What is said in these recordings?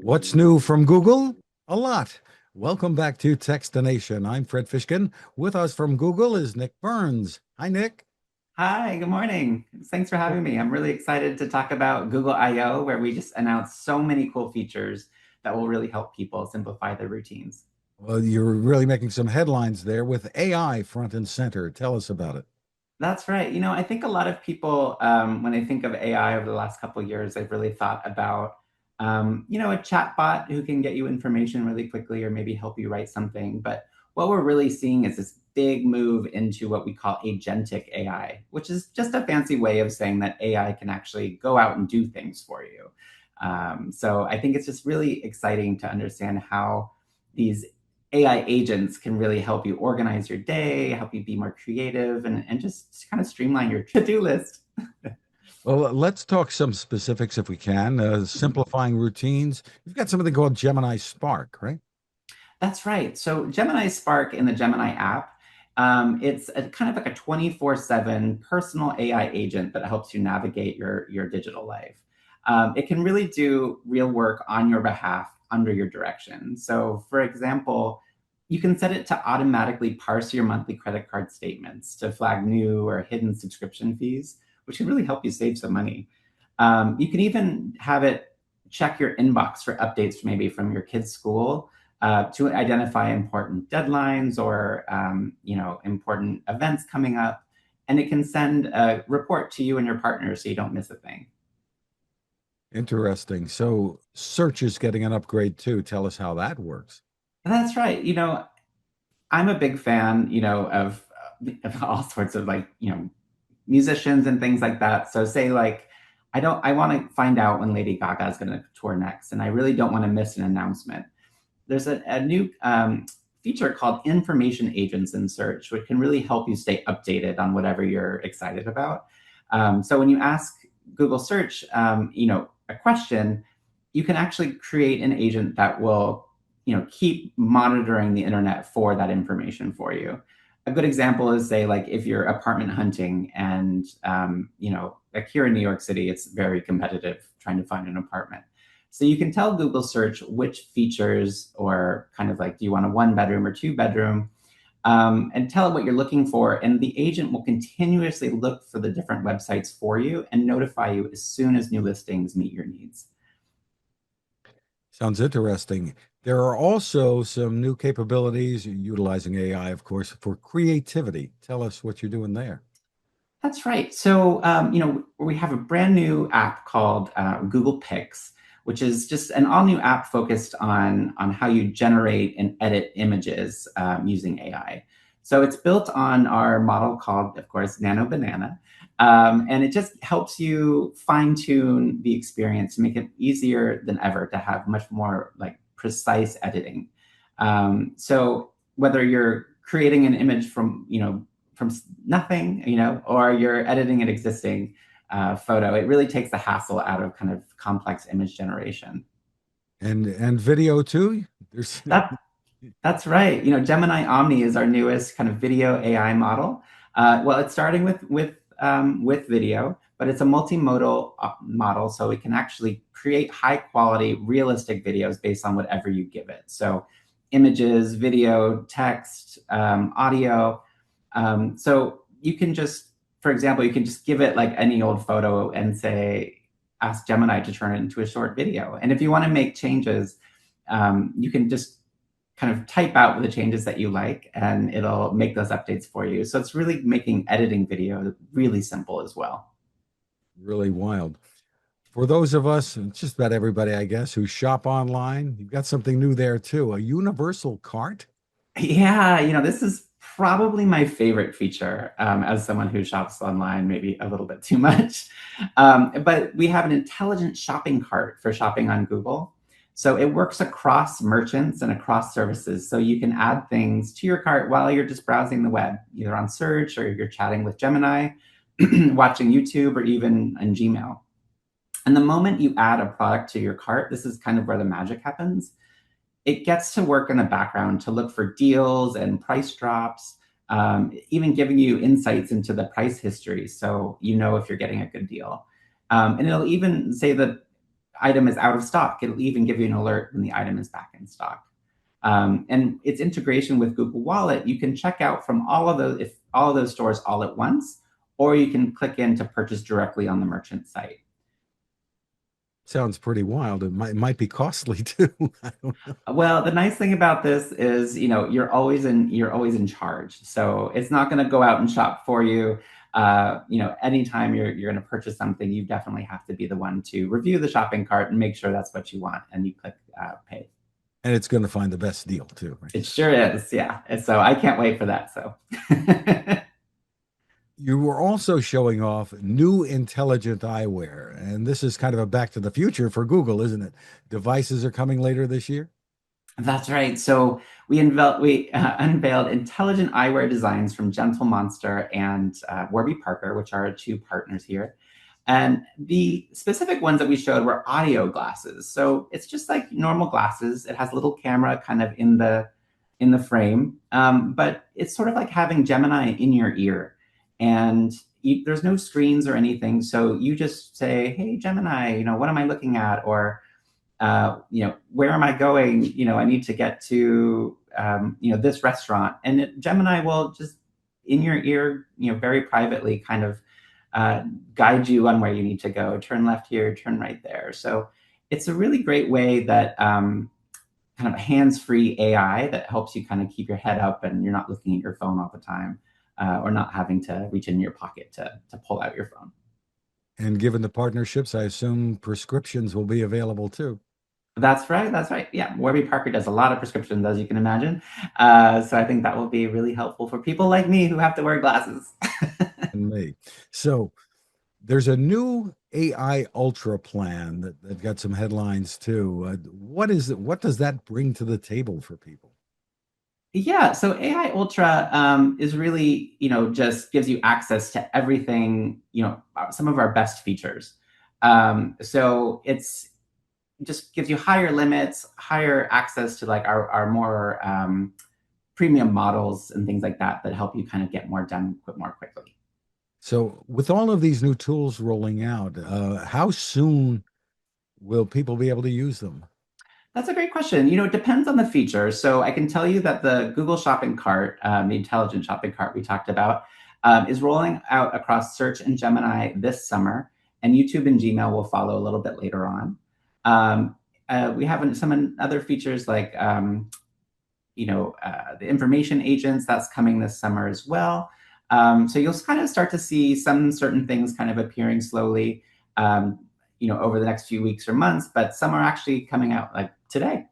What's new from Google? A lot. Welcome back to Techstination. I'm Fred Fishkin. With us from Google is Nick Burns. Hi, Nick. Hi, good morning. Thanks for having me. I'm really excited to talk about Google I/O, where we just announced so many cool features that will really help people simplify their routines. Well, you're really making some headlines there with AI front and center. Tell us about it. That's right. I think a lot of people, when they think of AI over the last couple of years, they've really thought about, a chatbot who can get you information really quickly or maybe help you write something. But what we're really seeing is this big move into what we call agentic AI, which is just a fancy way of saying that AI can actually go out and do things for you. So I think it's just really exciting to understand how these AI agents can really help you organize your day, help you be more creative, and just kind of streamline your to-do list. Well, let's talk some specifics if we can. Simplifying routines. You've got something called Gemini Spark, right? That's right. So Gemini Spark in the Gemini app, it's kind of like a 24/7 personal AI agent that helps you navigate your digital life. It can really do real work on your behalf under your direction. So, for example, you can set it to automatically parse your monthly credit card statements to flag new or hidden subscription fees, which can really help you save some money. You can even have it check your inbox for updates, maybe from your kids' school, to identify important deadlines or important events coming up, and it can send a report to you and your partner so you don't miss a thing. Interesting. So search is getting an upgrade too. Tell us how that works. That's right. I'm a big fan, of all sorts of musicians and things like that. So say like I want to find out when Lady Gaga is going to tour next, and I really don't want to miss an announcement. There's a new feature called information agents in search, which can really help you stay updated on whatever you're excited about. So when you ask Google search, a question, you can actually create an agent that will, keep monitoring the internet for that information for you. A good example is, say, like if you're apartment hunting and, like here in New York City, it's very competitive trying to find an apartment. So you can tell Google search which features, or kind of like, do you want a one bedroom or two bedroom? And tell it what you're looking for. And the agent will continuously look for the different websites for you and notify you as soon as new listings meet your needs. Sounds interesting. There are also some new capabilities utilizing AI, of course, for creativity. Tell us what you're doing there. That's right. So, we have a brand new app called Google Pics, which is just an all new app focused on how you generate and edit images using AI. So it's built on our model called, of course, Nano Banana. And it just helps you fine tune the experience to make it easier than ever to have much more like precise editing. So whether you're creating an image from nothing, or you're editing an existing photo, it really takes the hassle out of kind of complex image generation. And video too. There's That that's right. Gemini Omni is our newest kind of video AI model. Well, it's starting with video, but it's a multimodal model, so it can actually create high quality, realistic videos based on whatever you give it. So, images, video, text, audio. So you can just, for example, you can just give it like any old photo and say, ask Gemini to turn it into a short video. And if you want to make changes, you can just kind of type out the changes that you like and it'll make those updates for you. So it's really making editing video really simple as well. really wild. For those of us, and just about everybody, I guess, who shop online, you've got something new there too, a universal cart. Yeah, this is probably my favorite feature as someone who shops online, maybe a little bit too much. But we have an intelligent shopping cart for shopping on Google. So it works across merchants and across services. So you can add things to your cart while you're just browsing the web, either on search or you're chatting with Gemini, watching YouTube, or even in Gmail. And the moment you add a product to your cart, this is kind of where the magic happens. It gets to work in the background to look for deals and price drops, even giving you insights into the price history so you know if you're getting a good deal. And it'll even say that item is out of stock. It'll even give you an alert when the item is back in stock. And its integration with Google Wallet, you can check out from all of those stores all at once, or you can click in to purchase directly on the merchant site. Sounds pretty wild. It might be costly too. I don't know. Well, the nice thing about this is, you're always in charge. So it's not going to go out and shop for you. Anytime you're going to purchase something, you definitely have to be the one to review the shopping cart and make sure that's what you want, and you click pay. And it's going to find the best deal too, right? It sure is, yeah. And so I can't wait for that. So You were also showing off new intelligent eyewear, and this is kind of a back to the future for Google, isn't it? Devices are coming later this year. that's right. So we unveiled intelligent eyewear designs from Gentle Monster and Warby Parker, which are our two partners here. And the specific ones that we showed were audio glasses. So it's just like normal glasses. It has a little camera kind of in the frame, but it's sort of like having Gemini in your ear, and there's no screens or anything. So you just say, "Hey, Gemini, what am I looking at?" Or where am I going? I need to get to, this restaurant. And Gemini will just in your ear, very privately kind of guide you on where you need to go. Turn left here, turn right there. So it's a really great way that kind of hands-free AI that helps you kind of keep your head up and you're not looking at your phone all the time, or not having to reach in your pocket to pull out your phone. And given the partnerships, I assume prescriptions will be available too. That's right. That's right. Yeah, Warby Parker does a lot of prescriptions, as you can imagine. So I think that will be really helpful for people like me who have to wear glasses. And me. So there's a new AI Ultra plan that got some headlines too. What is it? What does that bring to the table for people? Yeah, so AI Ultra is really, just gives you access to everything, some of our best features. So it's just gives you higher limits, higher access to like our more premium models and things like that help you kind of get more done more quickly. So with all of these new tools rolling out, how soon will people be able to use them? That's a great question. It depends on the feature. So I can tell you that the Google Shopping Cart, the intelligent shopping cart we talked about, is rolling out across Search and Gemini this summer, and YouTube and Gmail will follow a little bit later on. We have some other features like, the information agents that's coming this summer as well. So you'll kind of start to see some certain things kind of appearing slowly, over the next few weeks or months, but some are actually coming out like today.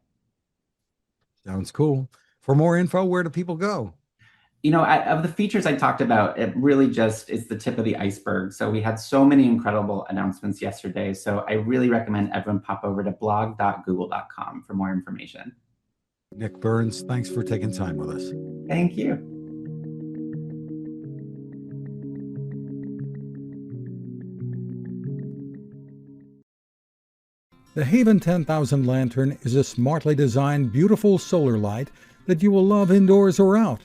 Sounds cool. For more info, where do people go? Of the features I talked about, it really just is the tip of the iceberg. So we had so many incredible announcements yesterday. So I really recommend everyone pop over to blog.google.com for more information. Nick Burns, thanks for taking time with us. Thank you. The Haven 10,000 lantern is a smartly designed, beautiful solar light that you will love indoors or out.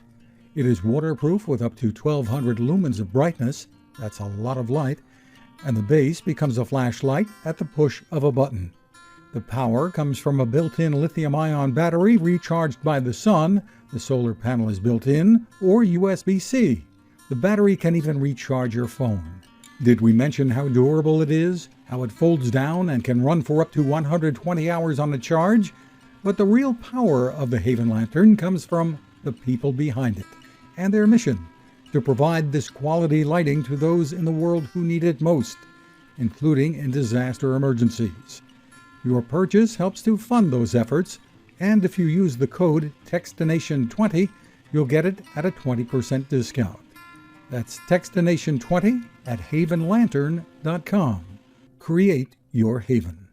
It is waterproof with up to 1200 lumens of brightness, that's a lot of light, and the base becomes a flashlight at the push of a button. The power comes from a built-in lithium-ion battery recharged by the sun, the solar panel is built in, or USB-C. The battery can even recharge your phone. Did we mention how durable it is? How it folds down and can run for up to 120 hours on a charge? But the real power of the Haven Lantern comes from the people behind it and their mission to provide this quality lighting to those in the world who need it most, including in disaster emergencies. Your purchase helps to fund those efforts, and if you use the code Techstination20, you'll get it at a 20% discount. That's Techstination20 at havenlantern.com. Create your haven.